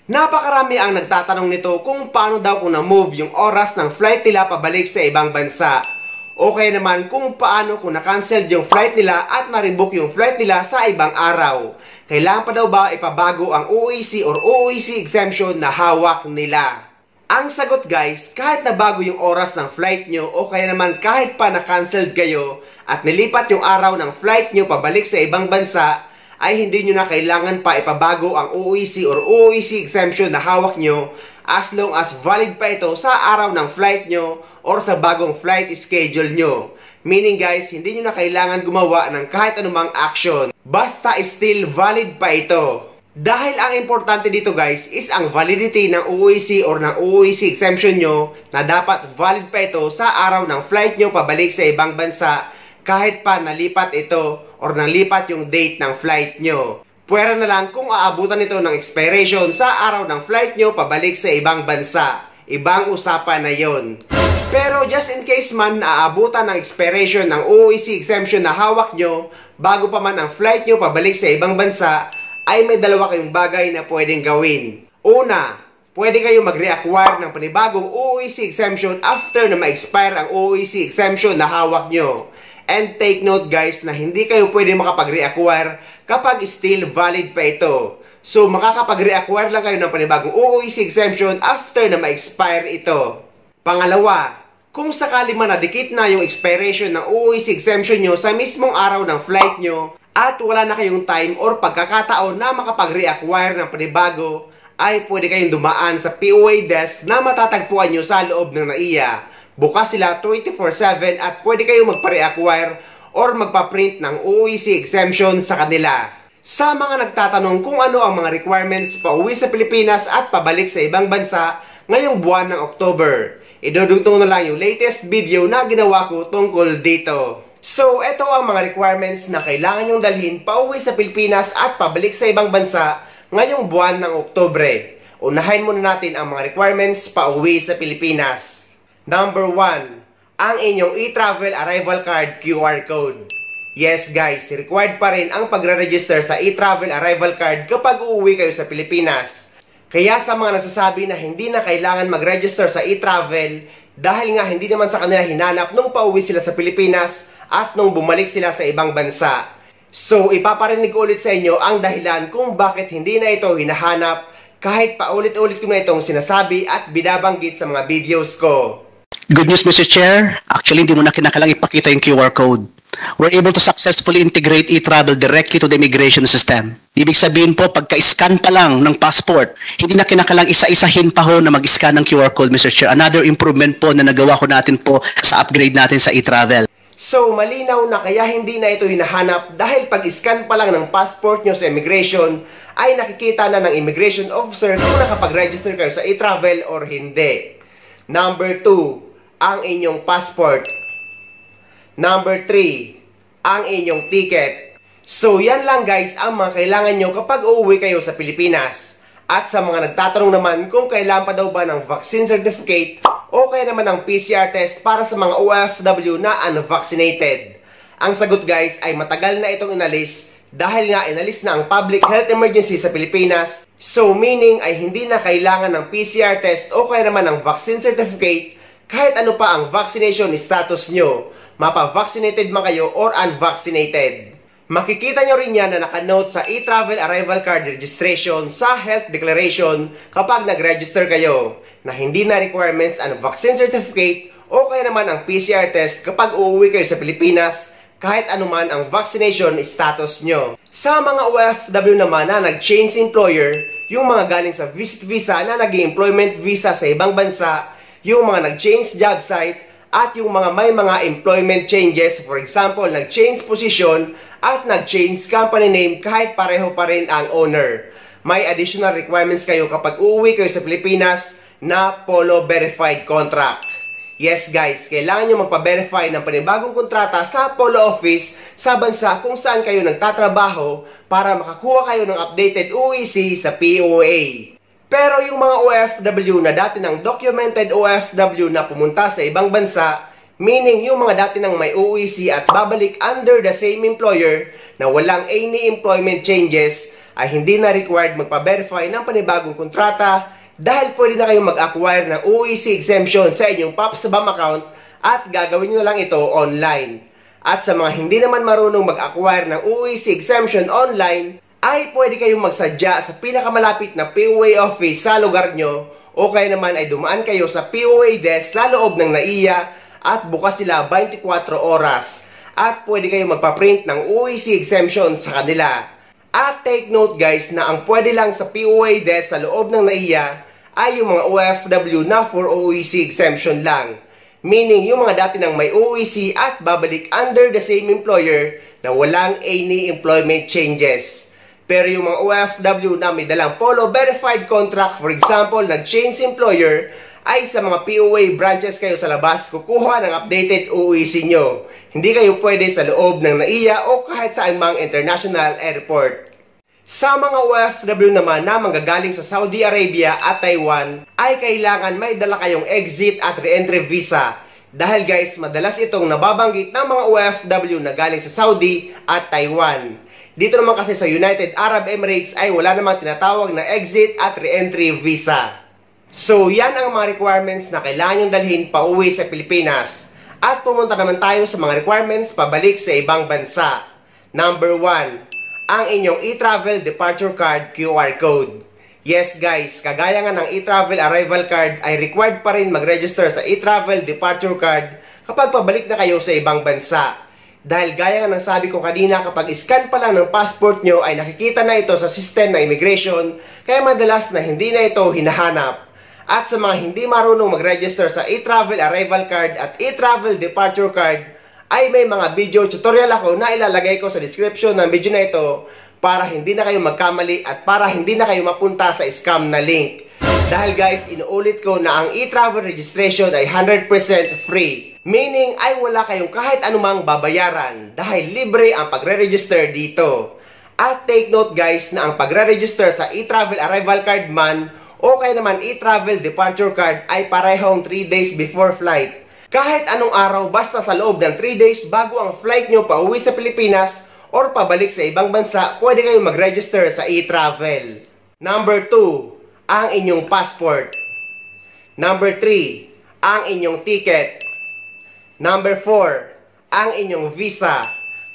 Napakarami ang nagtatanong nito kung paano daw kung na-move yung oras ng flight nila pabalik sa ibang bansa. O kaya naman kung paano kung na-cancel yung flight nila at na-rebook yung flight nila sa ibang araw. Kailangan pa daw ba ipabago ang OAC or OAC exemption na hawak nila? Ang sagot guys, kahit na bago yung oras ng flight nyo o kaya naman kahit pa na-cancelled kayo at nilipat yung araw ng flight nyo pabalik sa ibang bansa, ay hindi nyo na kailangan pa ipabago ang OAC or OAC exemption na hawak nyo as long as valid pa ito sa araw ng flight nyo or sa bagong flight schedule nyo. Meaning guys, hindi nyo na kailangan gumawa ng kahit anumang action. Basta still valid pa ito. Dahil ang importante dito guys is ang validity ng OAC or ng OAC exemption nyo na dapat valid pa ito sa araw ng flight nyo pabalik sa ibang bansa kahit pa nalipat ito or nalipat yung date ng flight nyo. Pwera na lang kung aabutan ito ng expiration sa araw ng flight nyo pabalik sa ibang bansa. Ibang usapan na yon. Pero just in case man na aabutan ng expiration ng OAC exemption na hawak nyo bago pa man ang flight nyo pabalik sa ibang bansa, ay may dalawa kayong bagay na pwedeng gawin. Una, pwede kayo mag-reacquire ng panibagong OAC exemption after na ma-expire ang OAC exemption na hawak nyo. And take note guys na hindi kayo pwede makapag-reacquire kapag still valid pa ito. So makakapag-reacquire lang kayo ng panibagong OAC exemption after na ma-expire ito. Pangalawa, kung sakali man nadikit na yung expiration ng OAC exemption nyo sa mismong araw ng flight nyo at wala na kayong time or pagkakataon na makapag-reacquire ng panibago, ay pwede kayong dumaan sa POA desk na matatagpuan nyo sa loob ng NAIA. Bukas sila 24/7 at pwede kayong magpa-reacquire or magpa-print ng OAC exemption sa kanila. Sa mga nagtatanong kung ano ang mga requirements pauwi sa Pilipinas at pabalik sa ibang bansa ngayong buwan ng October, idudugtong na lang yung latest video na ginawa ko tungkol dito. So, ito ang mga requirements na kailangan nyong dalhin pauwi sa Pilipinas at pabalik sa ibang bansa ngayong buwan ng Oktubre. Unahin muna natin ang mga requirements pauwi sa Pilipinas. Number 1, ang inyong e-travel arrival card QR code. Yes guys, required pa rin ang pagre-register sa e-travel arrival card kapag uuwi kayo sa Pilipinas. Kaya sa mga nagsasabi na hindi na kailangan mag-register sa e-travel dahil nga hindi naman sa kanila hinanap nung pauwi sila sa Pilipinas at nung bumalik sila sa ibang bansa. So ipaparinig ko ulit sa inyo ang dahilan kung bakit hindi na ito hinahanap kahit paulit-ulit ko na itong sinasabi at binabanggit sa mga videos ko. Good news, Mr. Chair. Actually, hindi mo na kinakailangang ipakita yung QR code. We're able to successfully integrate e-travel directly to the immigration system. Ibig sabihin po, pagka-scan pa lang ng passport, hindi na kinakailangang isa-isahin pa ho na mag-scan ng QR code, Mr. Chair. Another improvement po na nagawa ko natin po sa upgrade natin sa e-travel. So, malinaw na kaya hindi na ito hinahanap dahil pag-scan pa lang ng passport nyo sa immigration, ay nakikita na ng immigration officer kung nakapag-register kayo sa e-travel or hindi. Number 2, ang inyong passport. Number 3, ang inyong ticket. So yan lang guys ang mga kailangan nyo kapag uuwi kayo sa Pilipinas. At sa mga nagtatanong naman kung kailangan pa daw ba ng vaccine certificate o kaya naman ng PCR test para sa mga OFW na unvaccinated. Ang sagot guys ay matagal na itong inalis dahil nga inalis na ang public health emergency sa Pilipinas. So meaning ay hindi na kailangan ng PCR test o kaya naman ng vaccine certificate kahit ano pa ang vaccination status nyo, mapa-vaccinated man kayo or unvaccinated. Makikita nyo rin yan na nakanote sa e-travel arrival card registration sa health declaration kapag nag-register kayo na hindi na requirements ang vaccine certificate o kaya naman ang PCR test kapag uuwi kayo sa Pilipinas kahit anuman ang vaccination status nyo. Sa mga OFW naman na nag-change employer, yung mga galing sa visit visa na naging employment visa sa ibang bansa, yung mga nag-change job site, at yung mga may mga employment changes, for example, nag-change position at nag-change company name kahit pareho pa rin ang owner. May additional requirements kayo kapag uuwi kayo sa Pilipinas na Polo Verified Contract. Yes guys, kailangan nyo magpa-verify ng panibagong kontrata sa Polo Office sa bansa kung saan kayo nagtatrabaho para makakuha kayo ng updated OEC sa POA. Pero yung mga OFW na dati ng documented OFW na pumunta sa ibang bansa, meaning yung mga dati ng may OEC at babalik under the same employer na walang any employment changes, ay hindi na required magpa-verify ng panibagong kontrata dahil pwede na kayong mag-acquire ng OEC exemption sa inyong PAPS-BAM account at gagawin nyo na lang ito online. At sa mga hindi naman marunong mag-acquire ng OEC exemption online, ay pwede kayong magsadya sa pinakamalapit na POA office sa lugar nyo o kaya naman ay dumaan kayo sa POA desk sa loob ng NAIA at bukas sila 24 oras. At pwede kayong magpa-print ng OEC exemption sa kanila. At take note guys na ang pwede lang sa POA desk sa loob ng NAIA ay yung mga OFW na for OEC exemption lang. Meaning yung mga dati nang may OEC at babalik under the same employer na walang any employment changes. Pero yung mga OFW na may dalang polo verified contract, for example, nag-change employer, ay sa mga POA branches kayo sa labas kukuha ng updated OEC nyo. Hindi kayo pwede sa loob ng NAIA o kahit sa mang international airport. Sa mga OFW naman na manggagaling sa Saudi Arabia at Taiwan, ay kailangan may dala kayong exit at re-entry visa. Dahil guys, madalas itong nababanggit ng mga OFW na galing sa Saudi at Taiwan. Dito naman kasi sa United Arab Emirates ay wala namang tinatawag na exit at re-entry visa. So yan ang mga requirements na kailangan yung dalhin pa uwi sa Pilipinas. At pumunta naman tayo sa mga requirements pabalik sa ibang bansa. Number 1, ang inyong e-travel departure card QR code. Yes guys, kagaya nga ng e-travel arrival card ay required pa rin mag-register sa e-travel departure card kapag pabalik na kayo sa ibang bansa. Dahil gaya nga ng sabi ko kanina, kapag scan pa lang ng passport nyo ay nakikita na ito sa system ng immigration, kaya madalas na hindi na ito hinahanap. At sa mga hindi marunong mag-register sa e-travel arrival card at e-travel departure card, ay may mga video tutorial ako na ilalagay ko sa description ng video na ito para hindi na kayo magkamali at para hindi na kayo mapunta sa scam na link. Dahil guys, inuulit ko na ang e-travel registration ay 100% free. Meaning ay wala kayong kahit anumang babayaran dahil libre ang pagre-register dito. At take note guys na ang pagre-register sa e-travel arrival card man o kaya naman e-travel departure card ay parehong 3 days before flight. Kahit anong araw basta sa loob ng 3 days bago ang flight nyo pa uwi sa Pilipinas or pabalik sa ibang bansa, pwede kayong mag-register sa e-travel. Number 2, ang inyong passport. Number 3, ang inyong ticket. Number 4, ang inyong visa.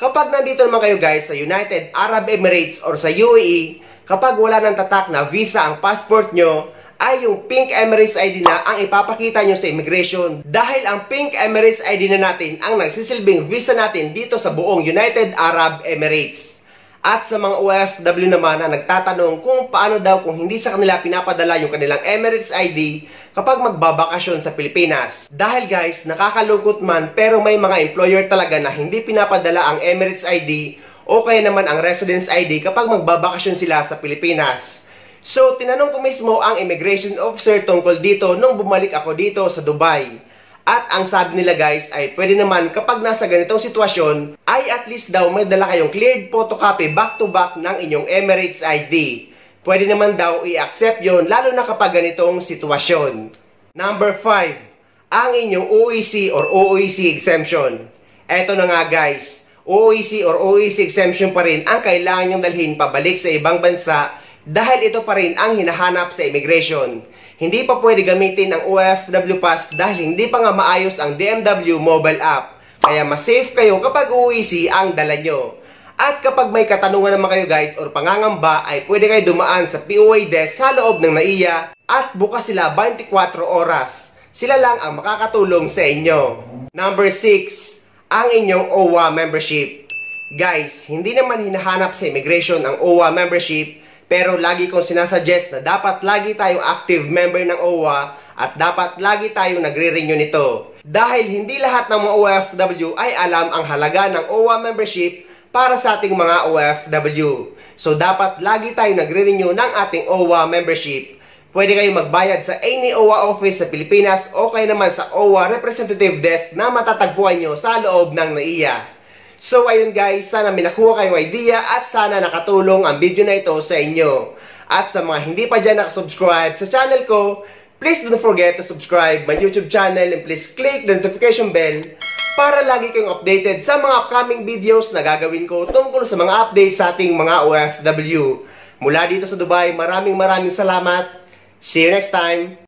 Kapag nandito naman kayo guys sa United Arab Emirates or sa UAE, kapag wala ng tatak na visa ang passport nyo, ay yung Pink Emirates ID na ang ipapakita nyo sa immigration. Dahil ang Pink Emirates ID na natin ang nagsisilbing visa natin dito sa buong United Arab Emirates. At sa mga OFW naman na nagtatanong kung paano daw kung hindi sa kanila pinapadala yung kanilang Emirates ID kapag magbabakasyon sa Pilipinas. Dahil guys, nakakalungkot man pero may mga employer talaga na hindi pinapadala ang Emirates ID o kaya naman ang Residence ID kapag magbabakasyon sila sa Pilipinas. So, tinanong ko mismo ang immigration officer tungkol dito nung bumalik ako dito sa Dubai. At ang sabi nila guys ay pwede naman kapag nasa ganitong sitwasyon ay at least daw may dala kayong cleared photocopy back to back ng inyong Emirates ID. Pwede naman daw i-accept yon lalo na kapag ganitong sitwasyon. Number 5, ang inyong OEC or OEC exemption. Eto na nga guys, OEC or OEC exemption pa rin ang kailangan nyong dalhin pabalik sa ibang bansa dahil ito pa rin ang hinahanap sa immigration. Hindi pa pwede gamitin ang OFW Pass dahil hindi pa nga maayos ang DMW mobile app. Kaya mas safe kayo kapag OEC ang dala nyo. At kapag may katanungan naman kayo guys or pangangamba ay pwede kayo dumaan sa POA desk sa loob ng NAIA at bukas sila 24 oras. Sila lang ang makakatulong sa inyo. Number 6, ang inyong OWA membership. Guys, hindi naman hinahanap sa immigration ang OWA membership. Pero lagi kong sinasuggest na dapat lagi tayong active member ng OWA at dapat lagi tayong nagre-renew nito. Dahil hindi lahat ng mga OFW ay alam ang halaga ng OWA membership para sa ating mga OFW. So dapat lagi tayong nagre-renew ng ating OWA membership. Pwede kayong magbayad sa any OWA office sa Pilipinas o kaya naman sa OWA representative desk na matatagpuan nyo sa loob ng NAIA. So ayun guys, sana may nakuha kayong idea at sana nakatulong ang video na ito sa inyo. At sa mga hindi pa dyan nakasubscribe sa channel ko, please don't forget to subscribe my YouTube channel and please click the notification bell para lagi kayong updated sa mga upcoming videos na gagawin ko tungkol sa mga updates sa ating mga OFW. Mula dito sa Dubai, maraming salamat. See you next time.